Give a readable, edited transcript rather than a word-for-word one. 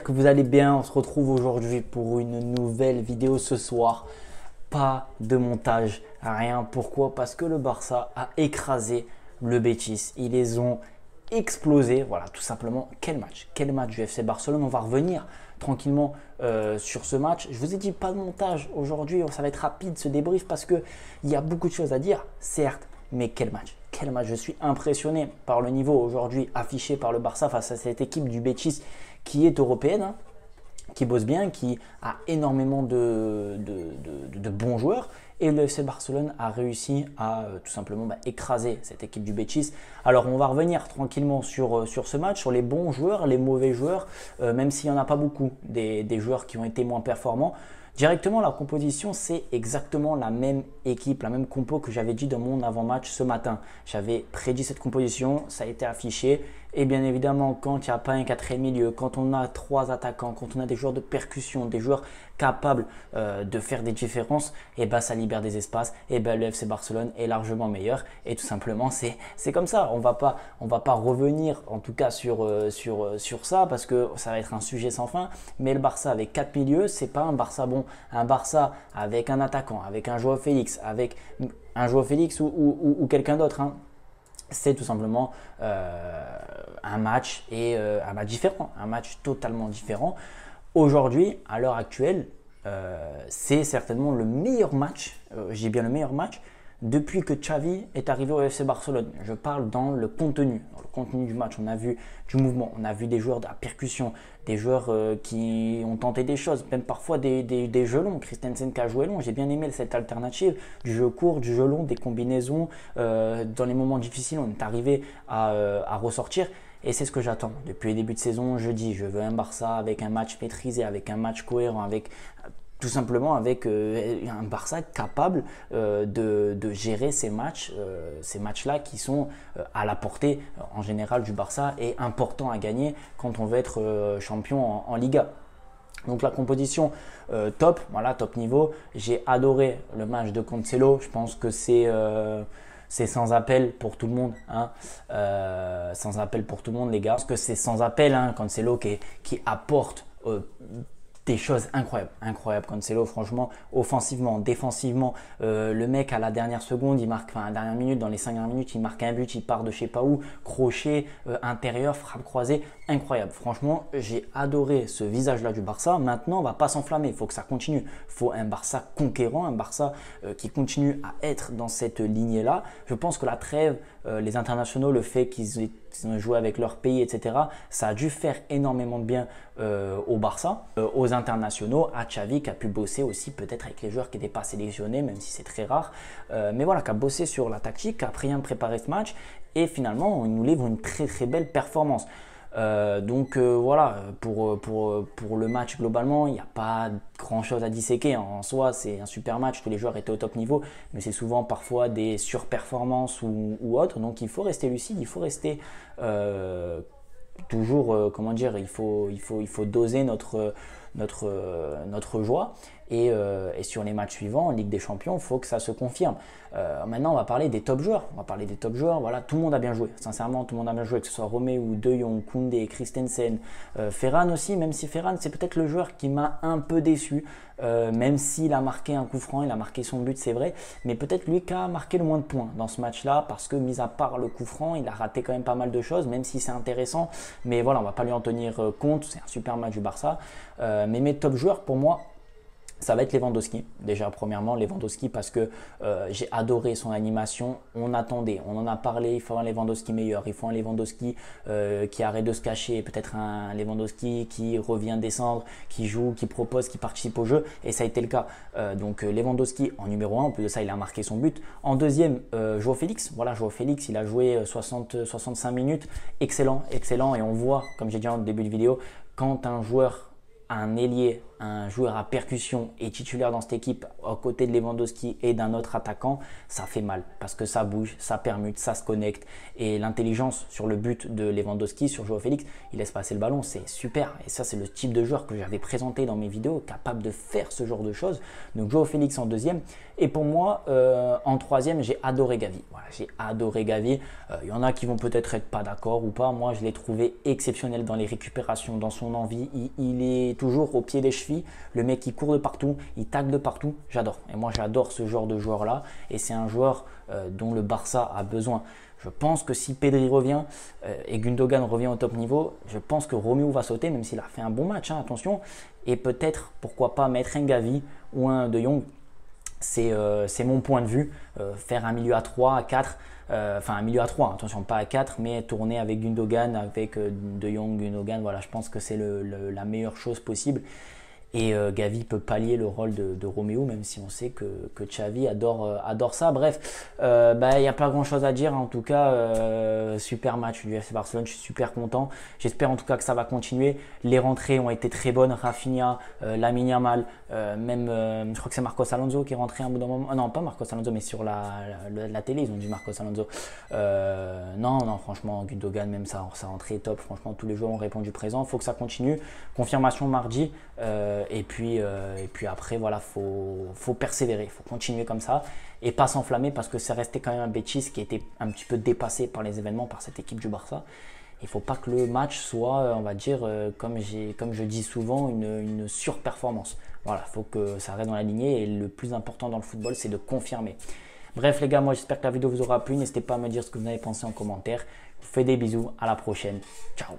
Que vous allez bien, on se retrouve aujourd'hui pour une nouvelle vidéo ce soir. Pas de montage, rien. Pourquoi? Parce que le Barça a écrasé le Betis. Ils les ont explosés. Voilà, tout simplement. Quel match du FC Barcelone. On va revenir tranquillement sur ce match. Je vous ai dit pas de montage aujourd'hui. Ça va être rapide ce débrief parce qu'il y a beaucoup de choses à dire, certes. Mais quel match! Quel match! Je suis impressionné par le niveau aujourd'hui affiché par le Barça face à cette équipe du Betis qui est européenne, hein, qui bosse bien, qui a énormément de bons joueurs. Et le FC Barcelone a réussi à tout simplement écraser cette équipe du Betis. Alors on va revenir tranquillement sur ce match, sur les bons joueurs, les mauvais joueurs, même s'il n'y en a pas beaucoup, des joueurs qui ont été moins performants. Directement, la composition, c'est exactement la même équipe, la même compo que j'avais dit dans mon avant-match ce matin. J'avais prédit cette composition, ça a été affiché. Et bien évidemment, quand il n'y a pas un quatrième milieu, quand on a trois attaquants, quand on a des joueurs de percussion, des joueurs capables de faire des différences, et ben ça libère des espaces. Et ben le FC Barcelone est largement meilleur. Et tout simplement, c'est comme ça. On va pas revenir en tout cas sur ça parce que ça va être un sujet sans fin. Mais le Barça avec quatre milieux, c'est pas un Barça bon. Un Barça avec un attaquant, avec un Joao Félix, ou quelqu'un d'autre, hein. C'est tout simplement un match un match différent, un match totalement différent. Aujourd'hui, à l'heure actuelle, c'est certainement le meilleur match, j'ai bien le meilleur match depuis que Xavi est arrivé au FC Barcelone. Je parle dans le contenu du match. On a vu du mouvement, on a vu des joueurs de la percussion, des joueurs qui ont tenté des choses, même parfois des jeux longs. Christensen qui a joué long, j'ai bien aimé cette alternative du jeu court, du jeu long, des combinaisons. Dans les moments difficiles, on est arrivé à ressortir. Et c'est ce que j'attends. Depuis le début de saison, je dis, je veux un Barça avec un match maîtrisé, avec un match cohérent, avec tout simplement avec un Barça capable de gérer ces matchs-là qui sont à la portée en général du Barça et importants à gagner quand on veut être champion en Liga. Donc la composition top, voilà, top niveau. J'ai adoré le match de Cancelo. Je pense que c'est sans appel pour tout le monde, hein. Sans appel pour tout le monde, les gars. Parce que c'est sans appel, hein, Cancelo qui apporte des choses incroyables Cancelo, franchement, offensivement, défensivement, le mec à la dernière seconde, il marque, enfin à la dernière minute, dans les 5 dernières minutes, il marque un but, il part de je sais pas où, crochet, intérieur, frappe croisée, incroyable. Franchement, j'ai adoré ce visage-là du Barça. Maintenant, on va pas s'enflammer, il faut que ça continue. Il faut un Barça conquérant, un Barça qui continue à être dans cette lignée-là. Je pense que la trêve, les internationaux, le fait qu'ils ont joué avec leur pays, etc., ça a dû faire énormément de bien au Barça, aux internationaux, à Xavi qui a pu bosser aussi peut-être avec les joueurs qui n'étaient pas sélectionnés, même si c'est très rare, mais voilà, qui a bossé sur la tactique, qui a bien préparé ce match et finalement il nous livre une très belle performance. Voilà, pour le match globalement, il n'y a pas grand chose à disséquer. En soi, c'est un super match, tous les joueurs étaient au top niveau, mais c'est souvent parfois des surperformances ou autres. Donc il faut rester lucide, il faut rester toujours, comment dire, il faut doser notre joie. Et sur les matchs suivants en Ligue des Champions, il faut que ça se confirme. Maintenant, on va parler des top joueurs. Voilà, tout le monde a bien joué. Sincèrement, tout le monde a bien joué, que ce soit Romeu, De Jong, Koundé, Christensen, Ferran aussi. Même si Ferran, c'est peut-être le joueur qui m'a un peu déçu. Même s'il a marqué un coup franc, il a marqué son but, c'est vrai. Mais peut-être lui qui a marqué le moins de points dans ce match-là. Parce que, mis à part le coup franc, il a raté quand même pas mal de choses, même si c'est intéressant. Mais voilà, on ne va pas lui en tenir compte. C'est un super match du Barça. Mais mes top joueurs, pour moi, ça va être Lewandowski. Déjà, premièrement, Lewandowski parce que j'ai adoré son animation. On attendait, on en a parlé. Il faut un Lewandowski meilleur. Il faut un Lewandowski qui arrête de se cacher. Peut-être un Lewandowski qui revient descendre, qui joue, qui propose, qui participe au jeu. Et ça a été le cas. Donc Lewandowski en numéro 1. En plus de ça, il a marqué son but. En deuxième, Joao Félix. Voilà, Joao Félix, il a joué 65 minutes. Excellent. Et on voit, comme j'ai dit en début de vidéo, quand un joueur, un ailier, un joueur à percussion est titulaire dans cette équipe à côté de Lewandowski et d'un autre attaquant, ça fait mal parce que ça bouge, ça permute, ça se connecte et l'intelligence sur le but de Lewandowski, sur Joao Félix, il laisse passer le ballon, c'est super. Et ça, c'est le type de joueur que j'avais présenté dans mes vidéos, capable de faire ce genre de choses. Donc Joao Félix en deuxième. Et pour moi, en troisième, j'ai adoré Gavi. Voilà, j'ai adoré Gavi. Il y en a qui vont peut-être être pas d'accord ou pas. Moi, je l'ai trouvé exceptionnel dans les récupérations, dans son envie. Il est toujours au pied des chevilles. Le mec, il court de partout, il tacle de partout. J'adore. Et moi, j'adore ce genre de joueur-là. Et c'est un joueur dont le Barça a besoin. Je pense que si Pedri revient et Gundogan revient au top niveau, je pense que Romeo va sauter, même s'il a fait un bon match, hein, attention. Et peut-être, pourquoi pas, mettre un Gavi ou un De Jong. C'est mon point de vue. Faire un milieu à 3, à 4, enfin un milieu à 3, attention, pas à 4, mais tourner avec Gundogan, avec De Jong, Gundogan, voilà, je pense que c'est la meilleure chose possible. Et Gavi peut pallier le rôle de Romeo, même si on sait que Xavi adore ça. Bref, il n'y a pas grand chose à dire. En tout cas, super match du FC Barcelone. Je suis super content. J'espère en tout cas que ça va continuer. Les rentrées ont été très bonnes. Rafinha, Lamine Yamal, même je crois que c'est Marcos Alonso qui est rentré un bout d'un moment. Non, pas Marcos Alonso, mais sur la télé, ils ont dit Marcos Alonso. Non, franchement, Gundogan, même sa rentrée est top. Franchement, tous les joueurs ont répondu présent. Il faut que ça continue. Confirmation mardi. Et puis après, voilà, faut persévérer, il faut continuer comme ça et pas s'enflammer parce que c'est resté quand même un Betis qui était un petit peu dépassé par les événements, par cette équipe du Barça. Il ne faut pas que le match soit, on va dire, comme je dis souvent, une surperformance. Voilà, il faut que ça reste dans la lignée et le plus important dans le football, c'est de confirmer. Bref les gars, moi j'espère que la vidéo vous aura plu. N'hésitez pas à me dire ce que vous en avez pensé en commentaire. Je vous fais des bisous, à la prochaine. Ciao.